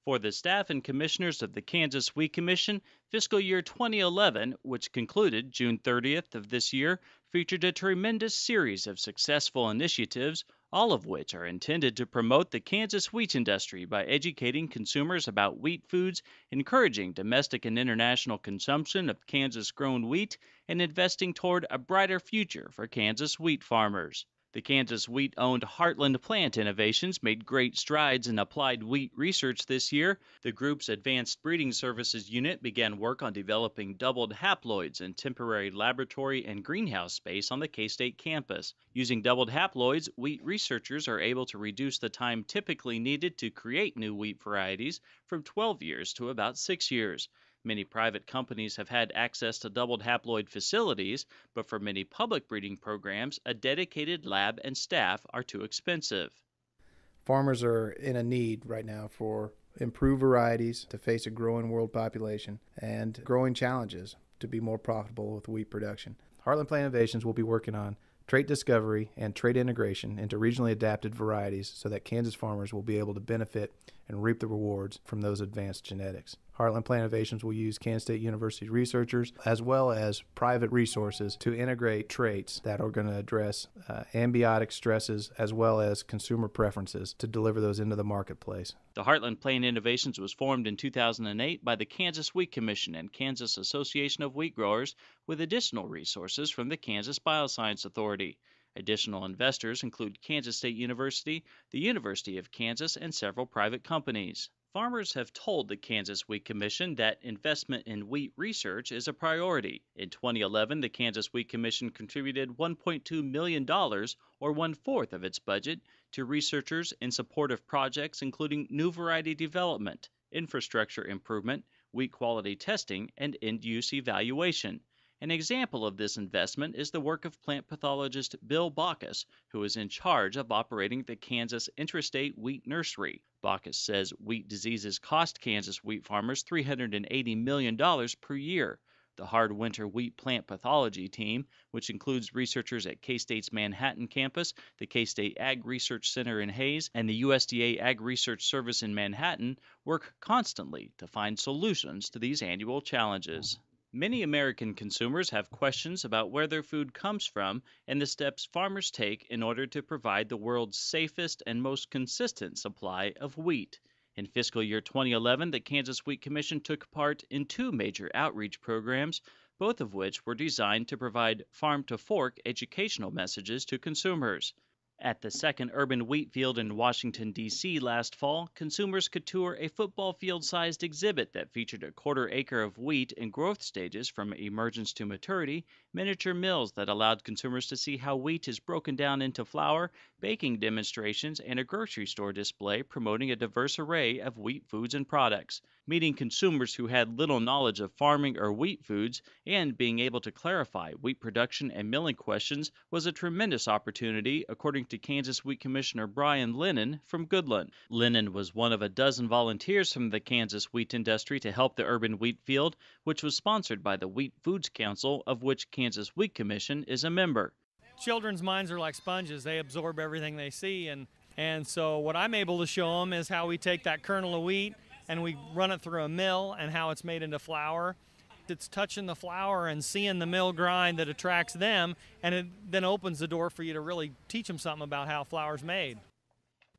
For the staff and commissioners of the Kansas Wheat Commission, fiscal year 2011, which concluded June 30th of this year, featured a tremendous series of successful initiatives, all of which are intended to promote the Kansas wheat industry by educating consumers about wheat foods, encouraging domestic and international consumption of Kansas grown wheat, and investing toward a brighter future for Kansas wheat farmers. The Kansas wheat owned Heartland Plant Innovations made great strides in applied wheat research this year. The group's Advanced Breeding Services unit began work on developing doubled haploids in temporary laboratory and greenhouse space on the K-State campus. Using doubled haploids, wheat researchers are able to reduce the time typically needed to create new wheat varieties from 12 years to about 6 years. Many private companies have had access to doubled haploid facilities, but for many public breeding programs, a dedicated lab and staff are too expensive. Farmers are in a need right now for improved varieties to face a growing world population and growing challenges to be more profitable with wheat production. Heartland Plant Innovations will be working on trait discovery and trait integration into regionally adapted varieties so that Kansas farmers will be able to benefit and reap the rewards from those advanced genetics. Heartland Plant Innovations will use Kansas State University researchers as well as private resources to integrate traits that are going to address ambiotic stresses as well as consumer preferences to deliver those into the marketplace. The Heartland Plant Innovations was formed in 2008 by the Kansas Wheat Commission and Kansas Association of Wheat Growers with additional resources from the Kansas Bioscience Authority. Additional investors include Kansas State University, the University of Kansas, and several private companies. Farmers have told the Kansas Wheat Commission that investment in wheat research is a priority. In 2011, the Kansas Wheat Commission contributed $1.2 million, or one-fourth of its budget, to researchers in support of projects including new variety development, infrastructure improvement, wheat quality testing, and end-use evaluation. An example of this investment is the work of plant pathologist Bill Bacchus, who is in charge of operating the Kansas Intrastate Wheat Nursery. Bacchus says wheat diseases cost Kansas wheat farmers $380 million per year. The Hard Winter Wheat Plant Pathology Team, which includes researchers at K-State's Manhattan campus, the K-State Ag Research Center in Hayes, and the USDA Ag Research Service in Manhattan, work constantly to find solutions to these annual challenges. Many American consumers have questions about where their food comes from and the steps farmers take in order to provide the world's safest and most consistent supply of wheat. In fiscal year 2011, the Kansas Wheat Commission took part in 2 major outreach programs, both of which were designed to provide farm-to-fork educational messages to consumers. At the second Urban Wheat Field in Washington, D.C. last fall, consumers could tour a football field-sized exhibit that featured a quarter-acre of wheat in growth stages from emergence to maturity, miniature mills that allowed consumers to see how wheat is broken down into flour, baking demonstrations, and a grocery store display promoting a diverse array of wheat foods and products. Meeting consumers who had little knowledge of farming or wheat foods and being able to clarify wheat production and milling questions was a tremendous opportunity, according to Kansas Wheat Commissioner Brian Lennon from Goodland. Lennon was one of a dozen volunteers from the Kansas wheat industry to help the urban wheat field, which was sponsored by the Wheat Foods Council, of which Kansas Wheat Commission is a member. Children's minds are like sponges. They absorb everything they see, and so what I'm able to show them is how we take that kernel of wheat and we run it through a mill and how it's made into flour. It's touching the flour and seeing the mill grind that attracts them, and it then opens the door for you to really teach them something about how flour's made.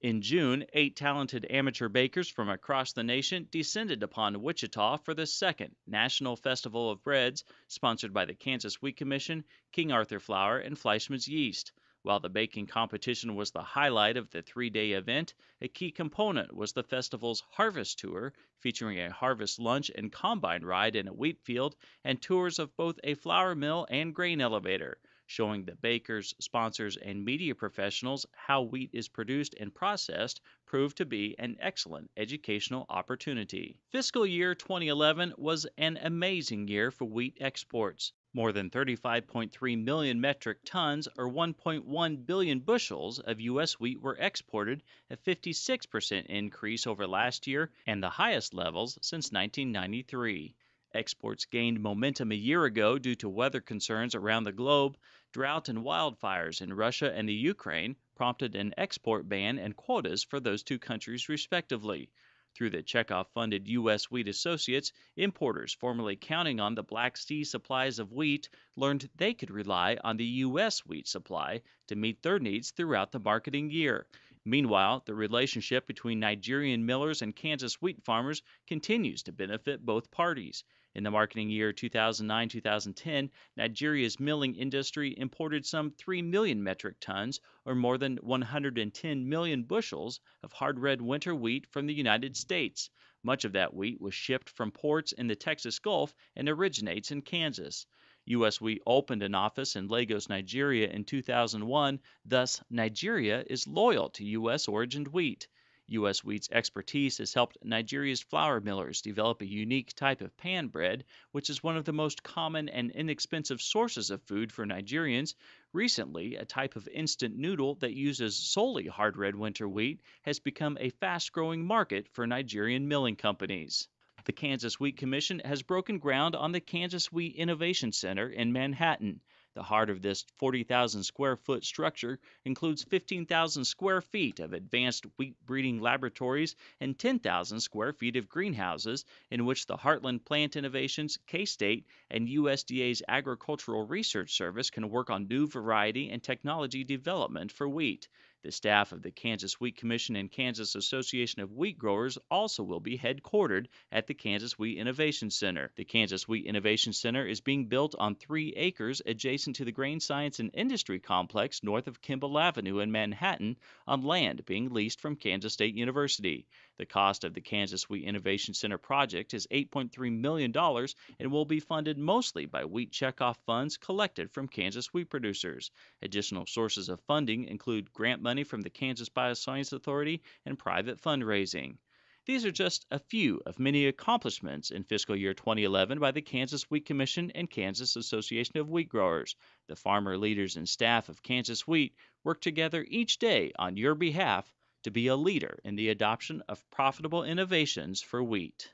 In June, 8 talented amateur bakers from across the nation descended upon Wichita for the second National Festival of Breads, sponsored by the Kansas Wheat Commission, King Arthur Flour, and Fleischmann's Yeast. While the baking competition was the highlight of the 3-day event, a key component was the festival's Harvest Tour, featuring a harvest lunch and combine ride in a wheat field and tours of both a flour mill and grain elevator, showing the bakers, sponsors, and media professionals how wheat is produced and processed proved to be an excellent educational opportunity. Fiscal year 2011 was an amazing year for wheat exports. More than 35.3 million metric tons, or 1.1 billion bushels, of U.S. wheat were exported, a 56% increase over last year and the highest levels since 1993. Exports gained momentum a year ago due to weather concerns around the globe. Drought and wildfires in Russia and the Ukraine prompted an export ban and quotas for those 2 countries respectively. Through the Chekhov-funded U.S. Wheat Associates, importers formerly counting on the Black Sea supplies of wheat learned they could rely on the U.S. wheat supply to meet their needs throughout the marketing year. Meanwhile, the relationship between Nigerian millers and Kansas wheat farmers continues to benefit both parties. In the marketing year 2009-2010, Nigeria's milling industry imported some 3 million metric tons, or more than 110 million bushels, of hard red winter wheat from the United States. Much of that wheat was shipped from ports in the Texas Gulf and originates in Kansas. U.S. Wheat opened an office in Lagos, Nigeria in 2001, thus, Nigeria is loyal to U.S. origined wheat. U.S. Wheat's expertise has helped Nigeria's flour millers develop a unique type of pan bread, which is one of the most common and inexpensive sources of food for Nigerians. Recently, a type of instant noodle that uses solely hard red winter wheat has become a fast-growing market for Nigerian milling companies. The Kansas Wheat Commission has broken ground on the Kansas Wheat Innovation Center in Manhattan. The heart of this 40,000 square foot structure includes 15,000 square feet of advanced wheat breeding laboratories and 10,000 square feet of greenhouses in which the Heartland Plant Innovations, K-State, and USDA's Agricultural Research Service can work on new variety and technology development for wheat. The staff of the Kansas Wheat Commission and Kansas Association of Wheat Growers also will be headquartered at the Kansas Wheat Innovation Center. The Kansas Wheat Innovation Center is being built on 3 acres adjacent to the Grain Science and Industry Complex north of Kimball Avenue in Manhattan, on land being leased from Kansas State University. The cost of the Kansas Wheat Innovation Center project is $8.3 million and will be funded mostly by wheat checkoff funds collected from Kansas wheat producers. Additional sources of funding include grant money from the Kansas Bioscience Authority and private fundraising. These are just a few of many accomplishments in fiscal year 2011 by the Kansas Wheat Commission and Kansas Association of Wheat Growers. The farmer leaders and staff of Kansas Wheat work together each day on your behalf to be a leader in the adoption of profitable innovations for wheat.